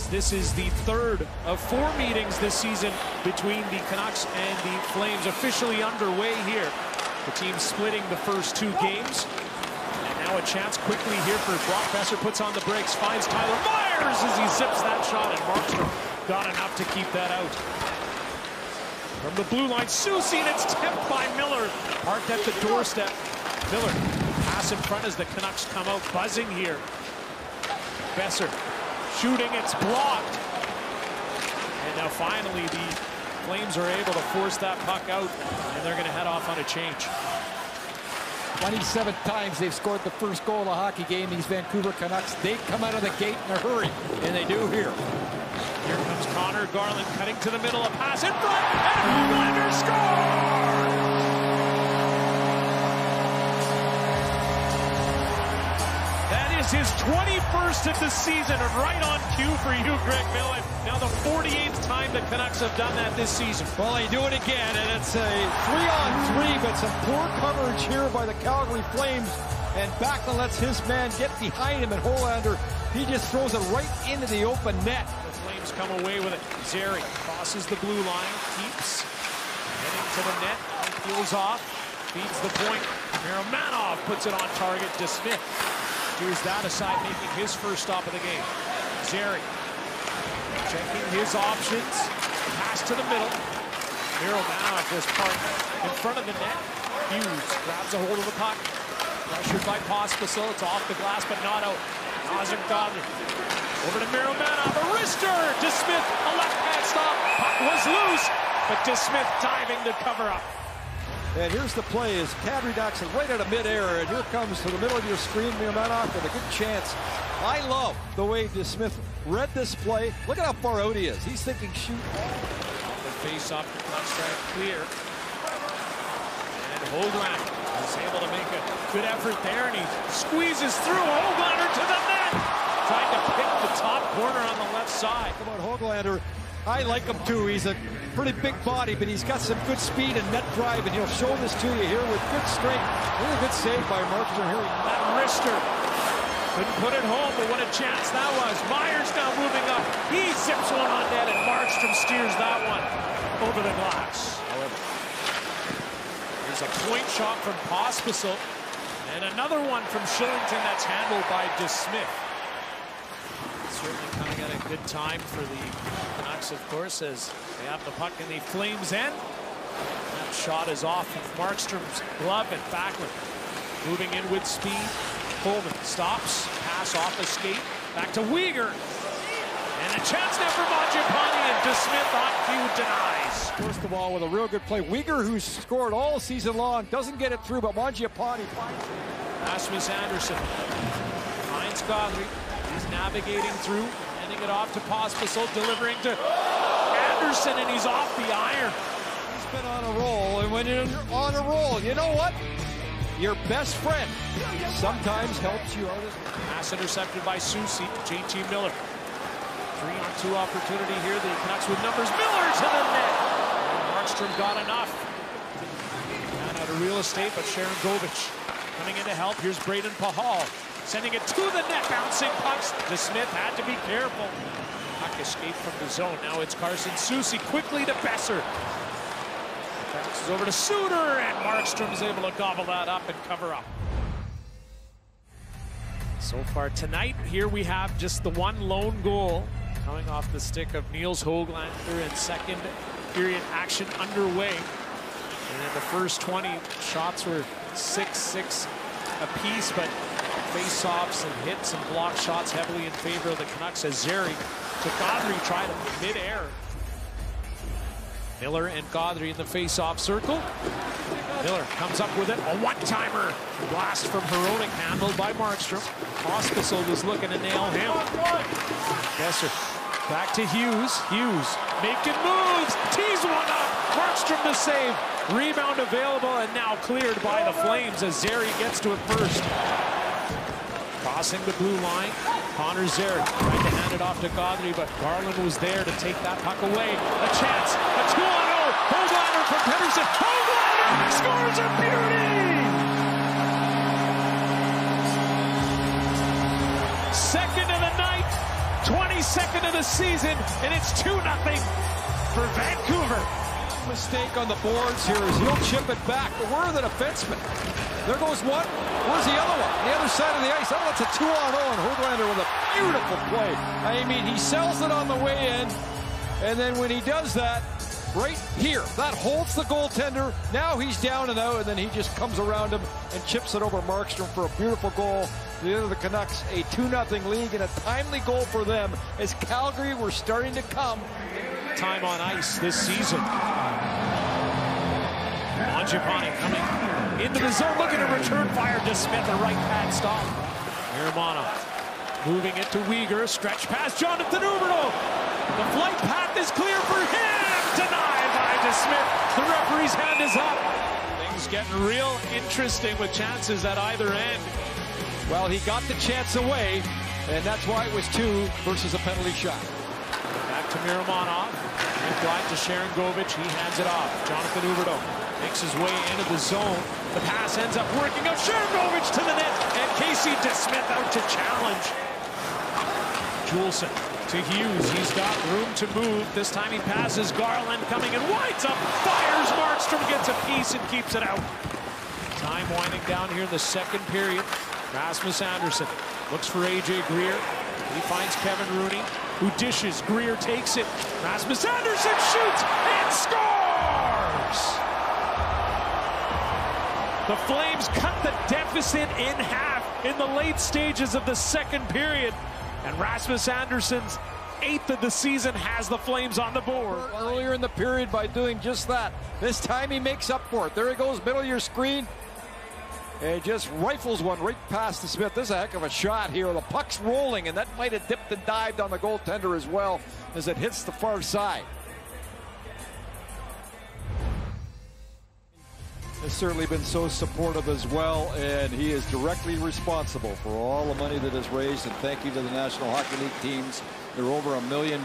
as this is the third of 4 meetings this season between the Canucks and the Flames, officially underway here. The team splitting the first 2 games. And now a chance quickly here for Brock Boeser, puts on the brakes, finds Tyler Myers as he zips that shot, and Markstrom got enough to keep that out. From the blue line, Soucy, and it's tipped by Miller. Parked at the doorstep. Miller, pass in front as the Canucks come out buzzing here. Boeser shooting, it's blocked. And now finally the Flames are able to force that puck out, and they're going to head off on a change. 27 times they've scored the first goal of the hockey game, these Vancouver Canucks. They come out of the gate in a hurry, and they do here. Here comes Connor Garland cutting to the middle, a pass in front, and Hoglander scores! That is his 21st of the season, and right on cue for you, Greg Millen. Now the 48th time the Canucks have done that this season. Well, they do it again, and it's a 3-on-3, but some poor coverage here by the Calgary Flames, and Backlund lets his man get behind him, and Hoglander, he just throws it right into the open net. The Flames come away with it. Zary crosses the blue line, keeps heading to the net, peels off, feeds the point. Miromanov puts it on target. DeSmith steers that aside, making his first stop of the game. Zary checking his options. Pass to the middle. Miromanov was parked in front of the net. Hughes grabs a hold of the puck. Pressured by Pospisil. It's off the glass, but not out. Nazem Kadri over to Miromanov. A wrister. DeSmith, a left-hand stop. Puck was loose, but DeSmith diving to cover up. And here's the play is Kadri knocks it right out of midair, and here comes to the middle of your screen Miromanov with a good chance. I love the way DeSmith read this play. Look at how far out he is. He's thinking shoot. The face off the contract clear. And Hoglander is able to make a good effort there, and he squeezes through. Hoglander to the net. Trying to pick the top corner on the left side. Come on, Hoglander. I like him too. He's a pretty big body, but he's got some good speed and net drive, and he'll show this to you here with good strength. Really good save by Markstrom here. That wrister couldn't put it home, but what a chance that was. Myers now moving up. He zips one on net, and Markstrom steers that one over the glass. However, there's a point shot from Pospisil, and another one from Shillington that's handled by DeSmith. Certainly coming at a good time for the Canucks, of course, as they have the puck in the Flames' end. That shot is off of Markstrom's glove, and Backlund moving in with speed. Coleman stops, pass off a skate, back to Weegar. And a chance now for Mangiapane, and DeSmith on cue denies. First of all, with a real good play. Weegar, who's scored all season long, doesn't get it through, but Mangiapane finds it. Rasmus Andersson finds Godley. He's navigating through, handing it off to Pospisil, delivering to Andersson, and he's off the iron. He's been on a roll, and when you're on a roll, you know what? Your best friend sometimes helps you out. Pass intercepted by Soucy. JT Miller. 3-on-2 opportunity here. The Canucks with numbers. Miller to the net. And Markstrom got enough. Ran out of real estate, but Sharon Govich coming in to help. Here's Braden Pahal. Sending it to the net, bouncing pucks. DeSmith had to be careful. Puck escaped from the zone. Now it's Carson Soucy quickly to Boeser. Passes over to Suter, and Markstrom is able to gobble that up and cover up. So far tonight, here we have just the one lone goal coming off the stick of Nils Hoglander, and second period action underway. And in the first 20, shots were 6-6 apiece, but face-offs and hits and block shots heavily in favor of the Canucks as Zary to Godry tried mid-air. Miller and Godry in the face-off circle. Miller comes up with it, a one-timer. Blast from Hronek handled by Markstrom. Pospisil was looking to nail him. Boeser back to Hughes. Hughes making moves, tees one up. Markstrom to save. Rebound available, and now cleared by the Flames as Zary gets to it first. Crossing the blue line, Connor Zary trying to hand it off to Godley, but Garland was there to take that puck away. A chance, a 2-on-0. Hoglander from Pettersson. Hoglander scores a beauty! Second of the night, 22nd of the season, and it's 2-0 for Vancouver. Mistake on the boards here is he'll chip it back. But where are the defensemen? There goes one. Where's the other one? The other side of the ice. Oh, that's a 2-on-0, and Hoglander with a beautiful play. I mean, he sells it on the way in, and then when he does that, right here, that holds the goaltender. Now he's down and out, and then he just comes around him and chips it over Markstrom for a beautiful goal. The end of the Canucks, a 2-0 lead, and a timely goal for them as Calgary were starting to come. Time on ice this seaon. Mangiapane coming into the zone, looking to return fire. DeSmith, a right pad stop. Miromanov moving it to Weegar, stretch pass, Jonathan Huberdeau. The flight path is clear for him. Denied by DeSmith. The referee's hand is up. Things getting real interesting with chances at either end. Well, he got the chance away, and that's why it was 2 versus a penalty shot. Back to Miromanov. And fly to Sharangovich. He hands it off. Jonathan Huberdeau makes his way into the zone. The pass ends up working out. Sharangovich to the net. And Casey DeSmith out to challenge. Juleson to Hughes. He's got room to move. This time he passes Garland coming and winds up. Fires. Markstrom gets a piece and keeps it out. Time winding down here in the second period. Rasmus Andersson looks for A.J. Greer. He finds Kevin Rooney, who dishes. Greer takes it. Rasmus Andersson shoots and scores! The Flames cut the deficit in half in the late stages of the second period. And Rasmus Andersson's 8th of the season has the Flames on the board. Earlier in the period by doing just that. This time he makes up for it. There he goes, middle of your screen. And just rifles one right past the Smith. This is a heck of a shot here. The puck's rolling, and that might have dipped and dived on the goaltender as well as it hits the far side. Has certainly been so supportive as well, and he is directly responsible for all the money that is raised. And thank you to the National Hockey League teams. They're over $1 million.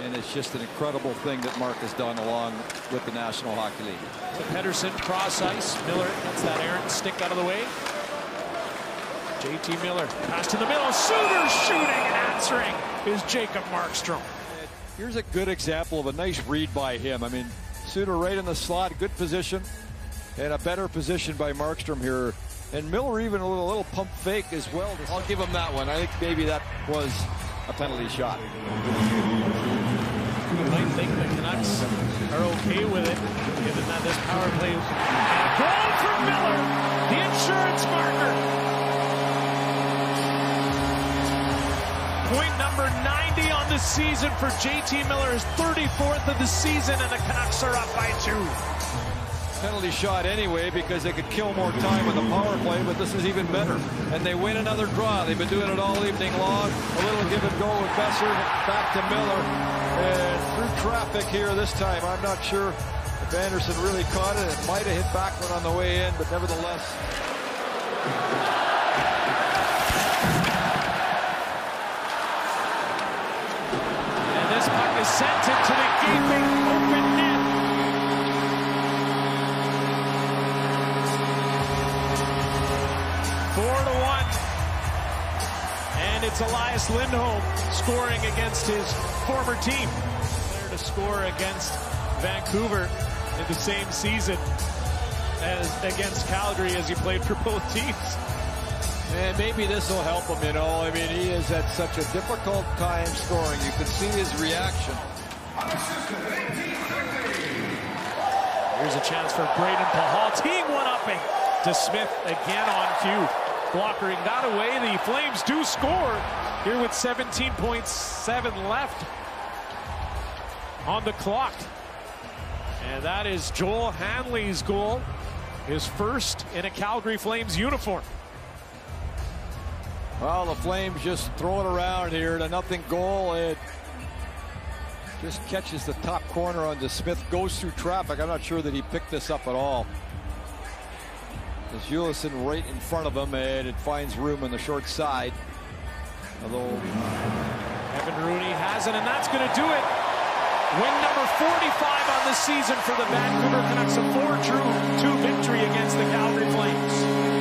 And it's just an incredible thing that Mark has done along with the National Hockey League. To Pedersen, cross ice. Miller, that's that errant stick out of the way. JT Miller, pass to the middle. Suter shooting and answering is Jacob Markstrom. And here's a good example of a nice read by him. I mean, Suter right in the slot, good position, and a better position by Markstrom here. And Miller even a little pump fake as well. I'll give him that one. I think maybe that was a penalty shot. I might think the Canucks are okay with it, given that this power play is a goal for Miller, the insurance marker. Point number 90 on the season for JT Miller, his 34th of the season, and the Canucks are up by 2. Penalty shot anyway, because they could kill more time with the power play, but this is even better. And they win another draw. They've been doing it all evening long. A little give and go with Besser, back to Miller. And through traffic here this time. I'm not sure if Andersson really caught it. It might have hit backward on the way in, but nevertheless. And this puck is sent into the gaping open net. It's Elias Lindholm scoring against his former team. There to score against Vancouver in the same season as against Calgary as he played for both teams. And maybe this will help him, you know. I mean, he is at such a difficult time scoring. You can see his reaction. Here's a chance for Braden Pahal, teeing one upping. DeSmith again on cue. Blockering that away. The Flames do score here with 17.7 left on the clock. And that is Joel Hanley's goal, his first in a Calgary Flames uniform. Well, the Flames just throw it around here. The nothing goal. It just catches the top corner on DeSmith, goes through traffic. I'm not sure that he picked this up at all. There's Juleson right in front of him, and it finds room on the short side. Although Kevin Rooney has it, and that's going to do it. Win number 45 on the season for the Vancouver Canucks, a 4-2 victory against the Calgary Flames.